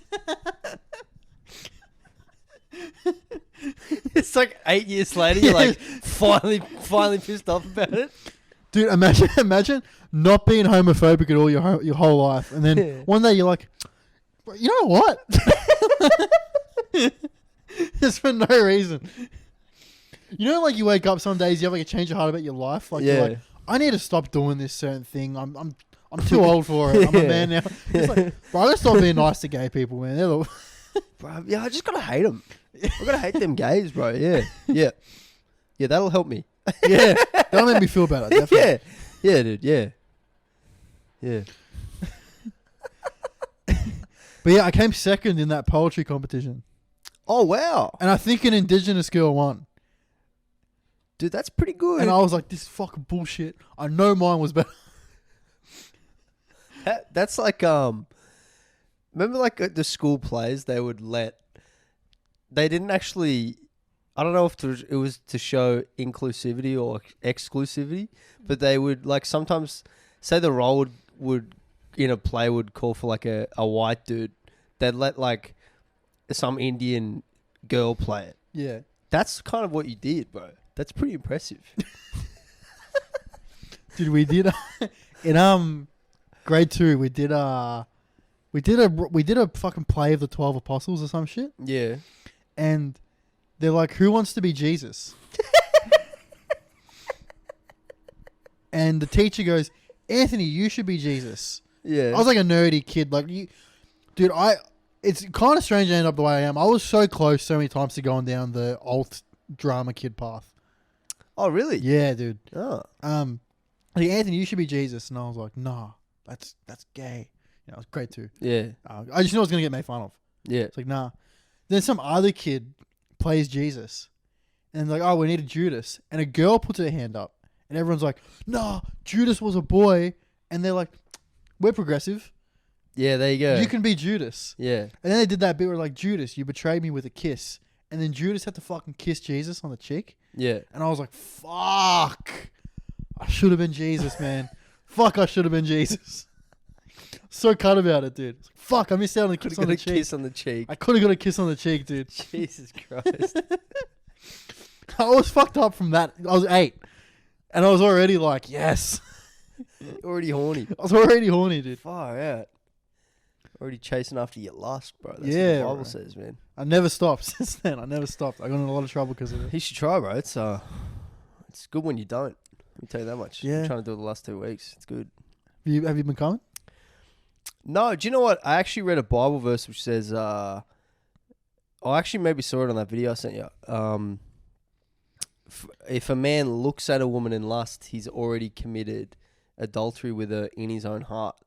It's like 8 years later, you're like finally pissed off about it. Dude, imagine not being homophobic at all your whole life, and then Yeah. one day you're like, you know what? Just for no reason. You know, like you wake up some days, you have like a change of heart about your life. Like you're like, I need to stop doing this certain thing. I'm too old for it. I'm a man now. It's like, bro, I gotta stop being nice to gay people, man. They're the Bro, yeah, I just gotta hate them. I gotta hate them gays, bro. Yeah, yeah, yeah. That'll help me. yeah, that'll make me feel better. Definitely. Yeah, yeah, dude. Yeah, yeah. But yeah, I came second in that poetry competition, Oh wow, and I think an Indigenous girl won. dude, that's pretty good. And I was like, this is fucking bullshit. I know mine was better. That's like remember like at the school plays they didn't actually. I don't know if it was to show inclusivity or exclusivity, but they would like sometimes say the role would in a play would call for like a white dude. They'd let like some Indian girl play it. Yeah. That's kind of what you did, bro. That's pretty impressive. Dude, we did in grade 2, we did a fucking play of the 12 apostles or some shit, Yeah. and they're like, who wants to be Jesus? And the teacher goes, Anthony, you should be Jesus. Yeah. I was like a nerdy kid, like you, dude. It's kind of strange I ended up the way I am. I was so close so many times to going down the alt drama kid path. Oh, really? Yeah, dude. Oh. Like, Anthony, you should be Jesus, and I was like, nah, that's gay. You know, it was grade 2. Yeah. I just knew I was gonna get made fun of. Yeah. It's like, nah. Then some other kid plays Jesus, and like, oh, we need a Judas, and a girl puts her hand up, and everyone's like, nah, Judas was a boy, and they're like, we're progressive. Yeah, there you go. You can be Judas. Yeah. And then they did that bit where like, Judas, you betrayed me with a kiss. And then Judas had to fucking kiss Jesus on the cheek. Yeah. And I was like, fuck. I should have been Jesus, man. Fuck, I should have been Jesus. So cut about it, dude. Fuck, I missed out on the kiss Got on a the cheek. kiss on the cheek. I could have got a kiss on the cheek, dude. Jesus Christ. I was fucked up from that. I was 8. And I was already like, yes. Already horny. I was already horny, dude. Far out. Already chasing after your lust, bro. That's Yeah, what the Bible bro. says, man. I never stopped since then. I never stopped. I got in a lot of trouble because of it. You should try, bro. It's good when you don't. Let me tell you that much. Yeah. I'm trying to do it the last 2 weeks. It's good. Have you been coming? No, do you know what? I actually read a Bible verse which says, I actually maybe saw it on that video I sent you. If a man looks at a woman in lust, he's already committed adultery with her in his own heart.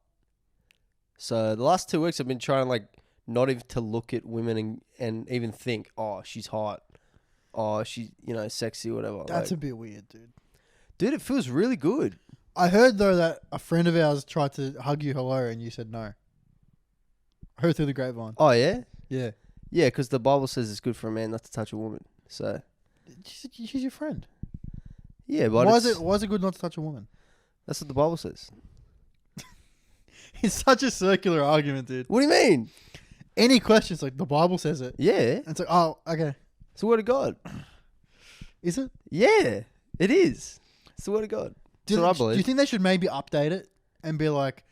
So the last 2 weeks I've been trying to like not even to look at women and even think, oh, she's hot, oh, she's sexy, whatever. That's a like, bit weird, dude. dude, it feels really good. I heard though that a friend of ours tried to hug you hello and you said no. I heard through the grapevine. Oh yeah, Yeah. yeah, because the Bible says it's good for a man not to touch a woman. So She's your friend. yeah, but Why is it good not to touch a woman? That's what the Bible says. It's such a circular argument, dude. What do you mean? Any questions like the Bible says it. Yeah, And it's like, oh, okay. it's the word of God. Is it? Yeah, it is. It's the word of God. That's what I Do believe. you think they should maybe update it and be like,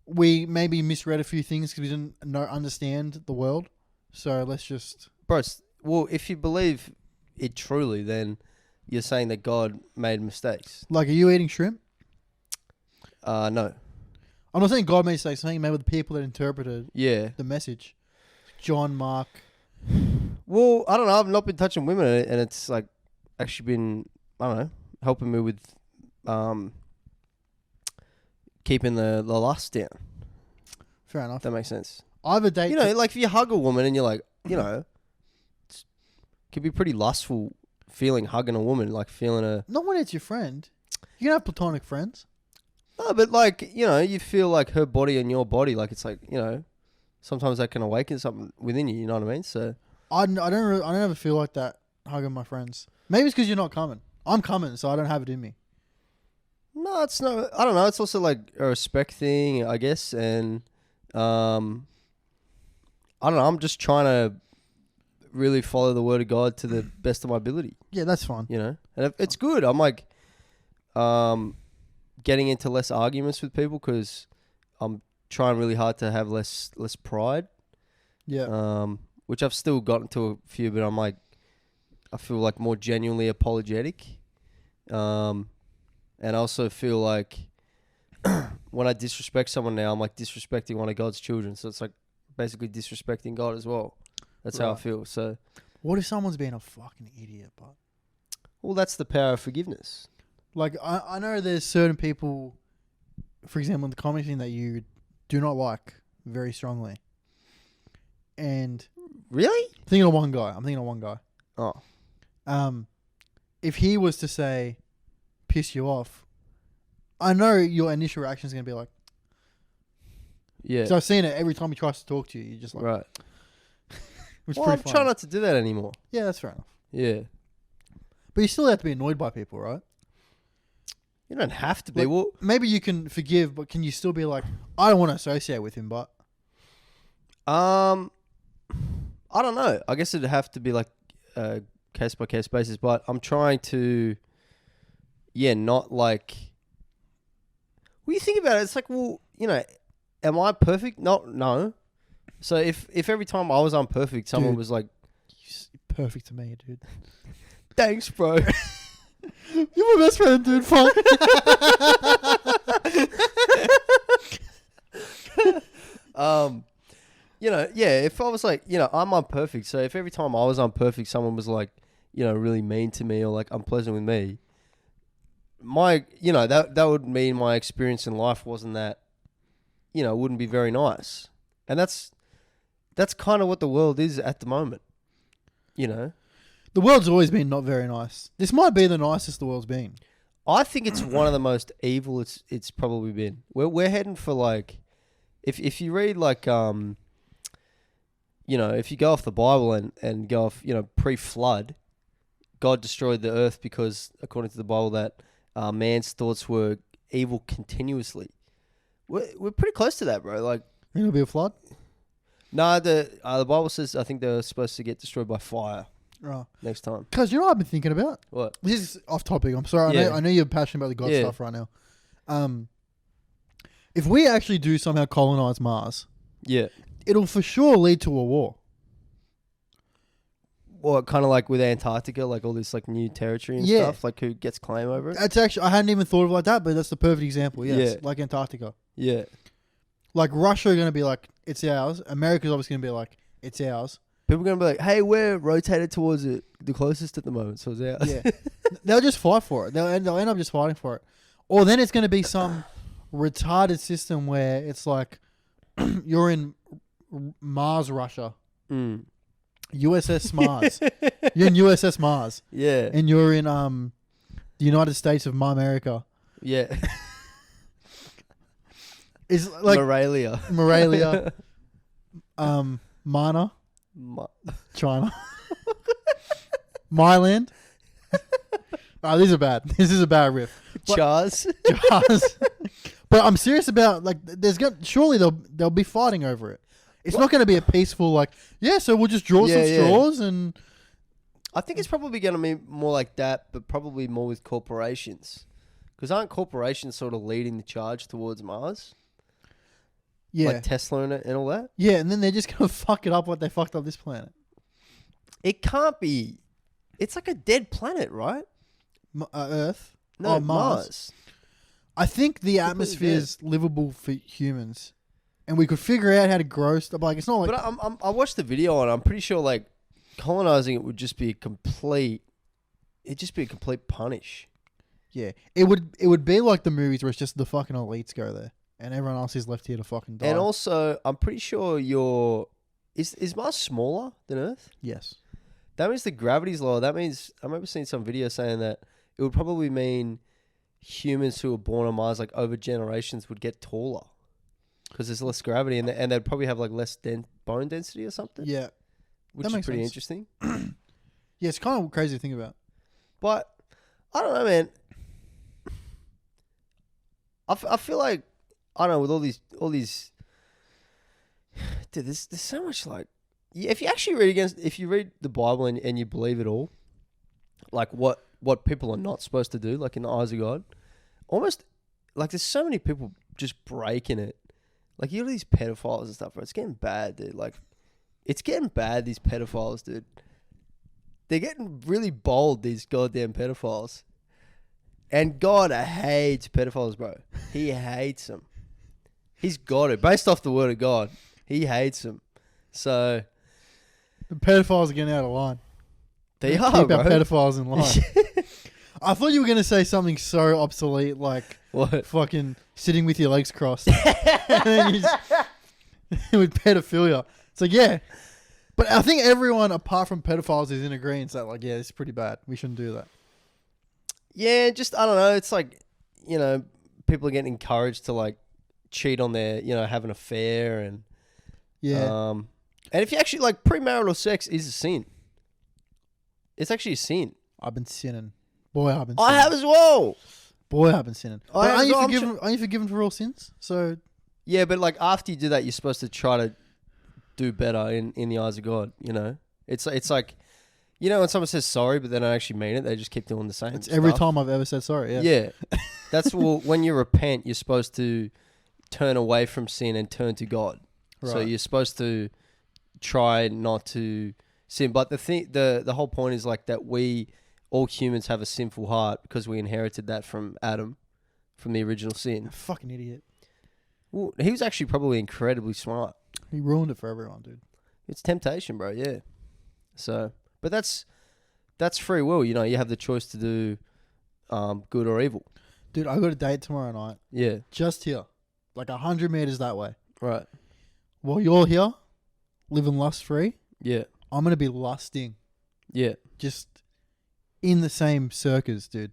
we maybe misread a few things because we didn't understand the world, so let's just... Bro, well, if you believe it truly, then you're saying that God made mistakes. Like, are you eating shrimp? No. I'm not saying God made mistakes. I'm saying maybe the people that interpreted Yeah. the message. John, Mark. Well, I don't know. I've not been touching women, and it's like actually been, I don't know, helping me with keeping the lust down. Fair enough. If that makes sense. I have a date. You know, like if you hug a woman and you're like, it could be pretty lustful feeling hugging a woman, like feeling a... Not when it's your friend. You can have platonic friends. No, but like, you feel like her body and your body, like it's like, sometimes that can awaken something within you, you know what I mean? So... I don't ever feel like that hugging my friends. Maybe it's because you're not coming. I'm coming, so I don't have it in me. No, it's not. I don't know. It's also like a respect thing, I guess. And I don't know. I'm just trying to really follow the word of God to the best of my ability, Yeah, that's fine. And it's good. I'm like getting into less arguments with people because I'm trying really hard to have less pride. Yeah. Which I've still gotten to a few, but I'm like, I feel like more genuinely apologetic. And I also feel like when I disrespect someone now, I'm like disrespecting one of God's children. So it's like basically disrespecting God as well. That's how I Right. feel. So, What if someone's being a fucking idiot, but... well, that's the power of forgiveness. Like, I know there's certain people, for example, in the comedy scene that you do not like very strongly. And... Really? I'm thinking of one guy. Oh. If he was to say, piss you off, I know your initial reaction is going to be like... Yeah. So I've seen it every time he tries to talk to you. You're just like... Right. Which is Well, I'm pretty trying funny. not to do that anymore. Yeah, that's fair enough. Yeah. But you still have to be annoyed by people, right? You don't have to be. Like, Well, maybe you can forgive, but can you still be like, I don't want to associate with him, but... I don't know. I guess it'd have to be like a case by case basis, but I'm trying to, not like. When you think about it, it's like, well, am I perfect? No. So if every time I was unperfect, someone Dude. was like, Perfect to me, dude. "Thanks, bro." You're my best friend, dude. Fuck. If I was like, I'm unperfect. So if every time I was unperfect, someone was like, really mean to me or like unpleasant with me, that would mean my experience in life wasn't that, wouldn't be very nice. And that's kind of what the world is at the moment, The world's always been not very nice. This might be the nicest the world's been. I think it's one of the most evil it's probably been. We're heading for like, if you read like if you go off the Bible and go off, pre-flood, God destroyed the earth because, according to the Bible, that man's thoughts were evil continuously. We're pretty close to that, bro. Like, Think it'll be a flood? no, the Bible says I think they're supposed to get destroyed by fire Right. next time. Because you know what I've been thinking about? What? This is off topic. I'm sorry. Yeah. I know you're passionate about the God Yeah. stuff right now. If we actually do somehow colonize Mars, Yeah. it'll for sure lead to a war. Or kind of like with Antarctica, like all this like new territory and Yeah. stuff. Like who gets claim over it? That's actually, I hadn't even thought of it like that, but that's the perfect example. Yes, Yeah. like Antarctica. Yeah. Like Russia are going to be like, it's ours. America's obviously going to be like, it's ours. People are gonna be like, "Hey, we're rotated towards it, the closest at the moment." So it's out. Yeah. They'll just fight for it. They'll end up just fighting for it. Or then it's going to be some retarded system where it's like you're in Mars Russia. Mm. USS Mars. You're in USS Mars. Yeah. And you're in the United States of America. Yeah. It's like Moralia. Moralia. Mana. China. Myland. Oh, these are bad. This is a bad riff. Chars. Jars. But I'm serious about like surely they'll be fighting over it. It's not going to be a peaceful like so we'll just draw some straws and I think it's probably going to be more like that, but probably more with corporations. Because aren't corporations sort of leading the charge towards Mars? yeah. Like Tesla and all that? Yeah, and then they're just going to fuck it up like they fucked up this planet. It can't be. It's like a dead planet, right? Earth. No, Oh, Mars. I think the Completely atmosphere is livable for humans, and we could figure out how to grow stuff. Like it's not like But I watched the video and I'm pretty sure like colonizing it would just be it'd just be a complete punish. it would be like the movies where it's just the fucking elites go there, and everyone else is left here to fucking die. And also, I'm pretty sure is Mars smaller than Earth? yes, That means the gravity's lower. That means I remember seeing some video saying that it would probably mean humans who were born on Mars, like over generations, would get taller because there's less gravity, and they'd probably have like less bone density or something. yeah, which that is makes pretty sense. interesting. Yeah. It's kind of crazy to think about. But I don't know, man. I feel like I don't know with all these. Dude, there's so much like if you actually if you read the Bible and you believe it all, like what people are not supposed to do, like in the eyes of God, almost like there's so many people just breaking it. Like you know these pedophiles and stuff, bro. It's getting bad, dude. Like it's getting bad. These pedophiles, dude. They're getting really bold. These goddamn pedophiles. And God hates pedophiles, bro. He hates them. He's got it. Based off the word of God, he hates them. So The pedophiles are getting out of line. they are, Keep bro. our pedophiles in line. I thought you were going to say something so obsolete, like What? fucking sitting with your legs crossed. And then you just, with pedophilia. It's like, yeah. But I think everyone, apart from pedophiles, is in agreement that, like, yeah, this is pretty bad. We shouldn't do that. Yeah, just I don't know. It's like, you know, people are getting encouraged to like cheat on their, you know, have an affair and Yeah. and if you actually like premarital sex is a sin. It's actually a sin. I've been sinning. Boy, I've been sinning. I have as well. Boy, I've been sinning. I But have as well. I'm aren't you forgiven for all sins? So, Yeah, but like after you do that, you're supposed to try to do better in the eyes of God. You know, it's like, you know, when someone says sorry, but they don't actually mean it, they just keep doing the same. it's every stuff. time I've ever said sorry. Yeah. Yeah, that's when you repent, you're supposed to turn away from sin and turn to God. So Right. you're supposed to try not to sin. But the whole point is like that all humans have a sinful heart because we inherited that from Adam, from the original sin. Fucking idiot. Well, he was actually probably incredibly smart. He ruined it for everyone, dude. It's temptation, bro. Yeah. So, but that's free will. You know, you have the choice to do good or evil. Dude, I got a date tomorrow night. Yeah. Just here. Like 100 meters that way. Right. While you're here, living lust free, Yeah. I'm going to be lusting. Yeah. Just in the same circus, dude.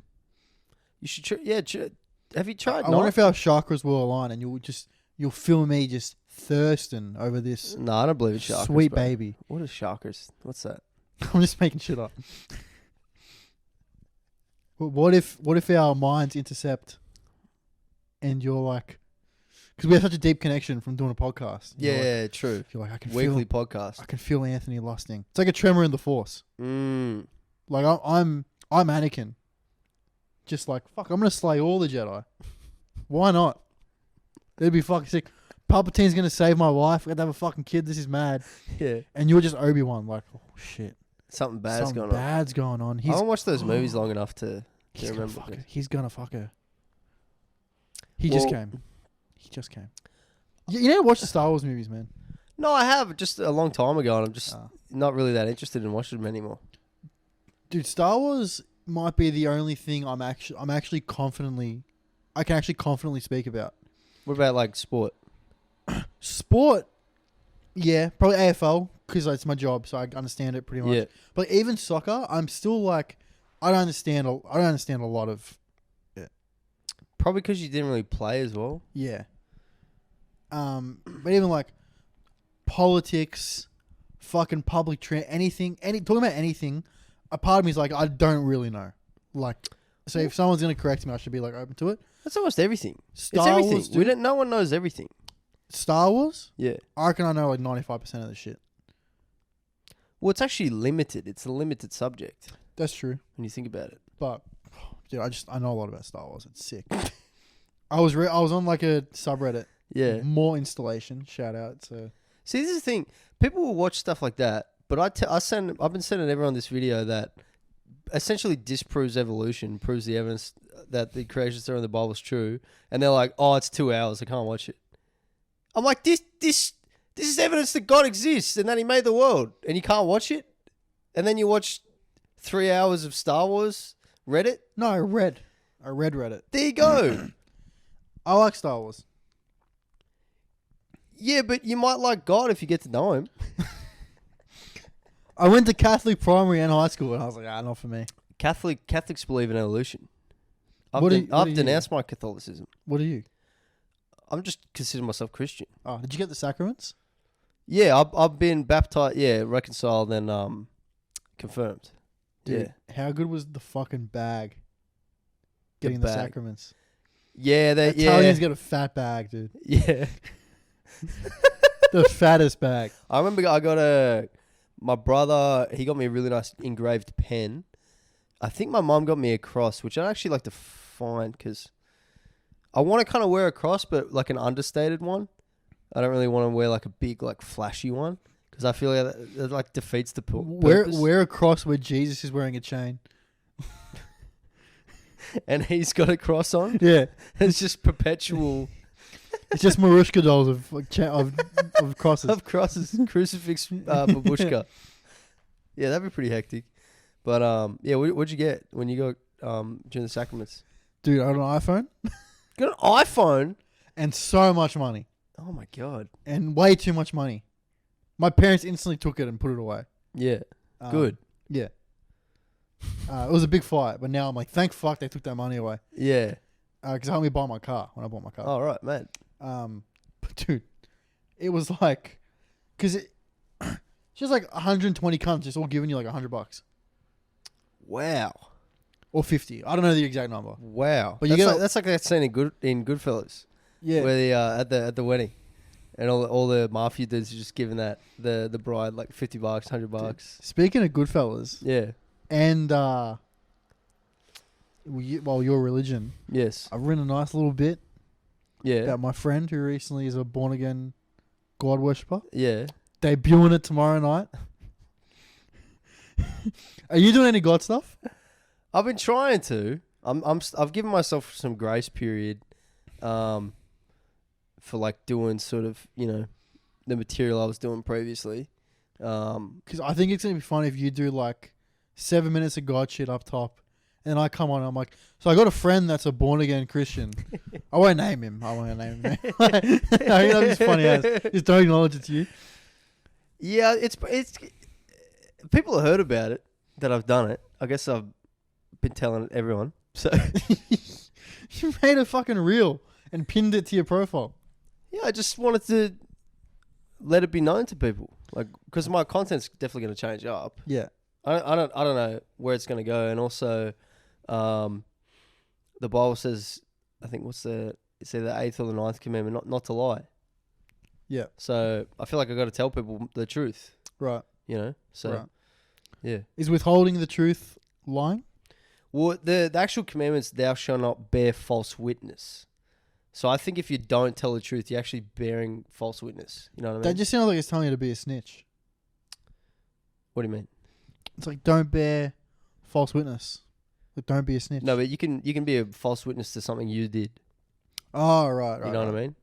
You should. Have you tried? I wonder if our chakras will align and you'll feel me just thirsting over this No, I don't believe in chakras. sweet bro. baby. What is chakras? What's that? I'm just making shit up. But what if our minds intercept and you're like, because we have such a deep connection from doing a podcast. You're like, Yeah, true. you're like, I Weekly podcast. can feel Anthony lusting. It's like a tremor in the force. Mm. Like I'm Anakin. Just like, fuck, I'm gonna slay all the Jedi. Why not? It'd be fucking sick. Palpatine's gonna save my wife. We're gonna have a fucking kid. This is mad. Yeah. And you're just Obi-Wan. Like, oh shit, Something bad's something going on. bad's going on. I don't watch those movies long enough to He's gonna remember fuck this. her. He's gonna fuck her. He just Well- came. He just came. You need to watch the Star Wars movies, man. No, I have just a long time ago, and I'm just Ah. not really that interested in watching them anymore. Dude, Star Wars might be the only thing I can actually confidently speak about. What about like sport? Sport, Yeah, probably AFL because it's my job, so I understand it pretty much. Yeah. But even soccer, I'm still like, I don't understand. I don't understand a lot of. Probably because you didn't really play as well. Yeah. But even like politics, fucking public anything, talking about anything, a part of me is like, I don't really know. Like, so if someone's gonna correct me, I should be like open to it. That's almost everything. Star it's everything. Wars, dude. No one knows everything. Star Wars, Yeah. I reckon I know like 95% of the shit. Well, it's actually limited. It's a limited subject That's true. when you think about it. But dude, I know a lot about Star Wars. It's sick. I was on like a subreddit. Yeah. More installation. Shout out to. See, this is the thing. People will watch stuff like that, but I've been sending everyone this video that essentially disproves evolution, proves the evidence that the creation story in the Bible is true, and they're like, "Oh, it's 2 hours. I can't watch it." I'm like, this is evidence that God exists and that He made the world, and you can't watch it, and then you watch 3 hours of Star Wars Reddit. No, I read Reddit. There you go. I like Star Wars. Yeah, but you might like God if you get to know Him. I went to Catholic primary and high school, and I was like, not for me. Catholics believe in evolution. I've What are you? denounced my Catholicism. What are you? I'm just considering myself Christian. Oh, did you get the sacraments? Yeah, I've been baptized. Yeah, reconciled and confirmed. Dude, how good was the fucking bag? Getting The the bag. sacraments. Yeah, Italians get a fat bag, dude. yeah. The fattest bag. I remember my brother. He got me a really nice engraved pen. I think my mum got me a cross, which I'd actually like to find because I want to kind of wear a cross, but like an understated one. I don't really want to wear like a big, like flashy one because I feel like that like defeats the purpose. Wear a cross where Jesus is wearing a chain. And he's got a cross on. Yeah, It's just perpetual it's just Marushka dolls of like of crosses. of crosses, crucifix, babushka. Yeah, that'd be pretty hectic. But yeah, what'd you get when you got during the sacraments? Dude, I had an iPhone Got an iPhone. and so much money Oh my god. and way too much money. My parents instantly took it and put it away. Yeah. Um, Good. Yeah. It was a big fight, but now I'm like, thank fuck they took that money away. Yeah. Because it helped me buy my car when I bought my car. All right, man. But dude, it was like, because it's just like 120 cunts just all giving you like $100 Wow. or 50. I don't know the exact number. Wow. But you that's get like, that's like that scene in Goodfellas. Yeah. Where the at the wedding, and all the mafia dudes are just giving the bride like $50, $100. Speaking of Goodfellas Yeah. and your religion, Yes. I've written a nice little bit Yeah. about my friend who recently is a born again God worshipper. Yeah. Debuting it tomorrow night. Are you doing any God stuff? I've been trying to. I've given myself some grace period, for like doing sort of the material I was doing previously. Because I think it's going to be fun if you do like 7 minutes of God shit up top. And then I come on and I'm like, so I got a friend that's a born again Christian. I won't name him. I think that's funny as. Just don't acknowledge it's you. Yeah, it's people have heard about it that I've done it. I guess I've been telling everyone. So You made a fucking reel and pinned it to your profile. yeah, I just wanted to let it be known to people, like because my content's definitely going to change up. Yeah. I don't know where it's going to go, and also, the Bible says, I think it's either the 8th or the 9th commandment, not to lie. Yeah. So I feel like I got to tell people the truth, Right. So Right. yeah. Is withholding the truth lying? Well, the actual commandments, thou shalt not bear false witness. So I think if you don't tell the truth, you're actually bearing false witness. You know what I mean? That just sounds like it's telling you to be a snitch. What do you mean? It's like don't bear false witness. Like don't be a snitch. No, but you can be a false witness to something you did. Oh, right. You know what I mean?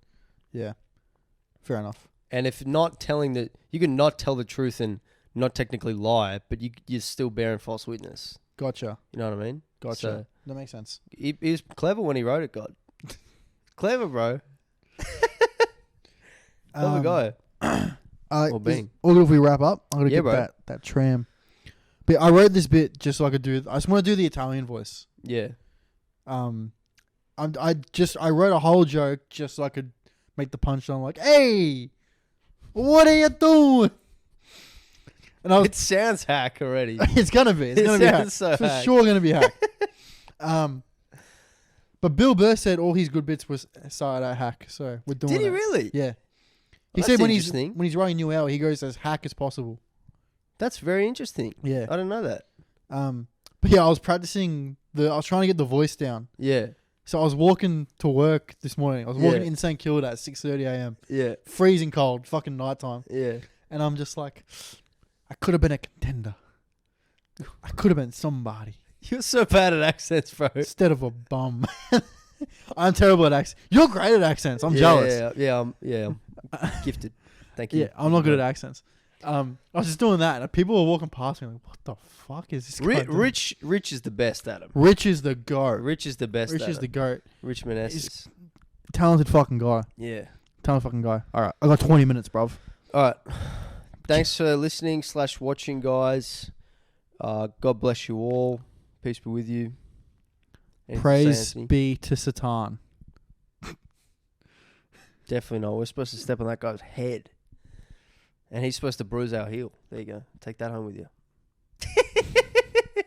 Yeah. Fair enough. And if not telling you can not tell the truth and not technically lie, but you're still bearing false witness. Gotcha. You know what I mean? Gotcha. So That makes sense. he was clever when he wrote it, God. Clever, bro. Clever guy. I Or Is being. all good if we wrap up? I'm gonna Yeah, get bro. that tram. But I wrote this bit just so I could do. I just want to do the Italian voice. Yeah. I wrote a whole joke just so I could make the punchline like, "Hey, what are you doing?" And I was, It sounds hack already. it's gonna be. It's It gonna be hack. sounds so It's for hack. sure gonna be hack. But Bill Burr said all his good bits was started at hack, so we're doing. Did he that. really? Yeah. He Well, said that's when he's interesting. writing new hour, he goes as hack as possible. That's very interesting. Yeah. I didn't know that. But yeah, I was practicing I was trying to get the voice down. Yeah. So I was walking to work this morning. I was walking Yeah. in St Kilda at 6:30 a.m. Yeah. Freezing cold, fucking nighttime. Yeah. And I'm just like, I could have been a contender. I could have been somebody You're so bad at accents, bro. instead of a bum. I'm terrible at accents. You're great at accents. I'm jealous. I'm gifted. Thank you. Yeah, I'm not good at accents. I was just doing that, and people were walking past me like, "What the fuck is this guy doing?" Rich is the best at him. Rich is the goat. Rich is the best Rich at is the him. goat. Rich Manassas. Talented fucking guy. Yeah. Talented fucking guy. All right, I got 20 minutes, bruv. All right. Thanks for listening / watching, guys. God bless you all. Peace be with you. Anything to say, Praise Anthony? be to Satan. Definitely not. We're supposed to step on that guy's head. And he's supposed to bruise our heel. There you go. Take that home with you.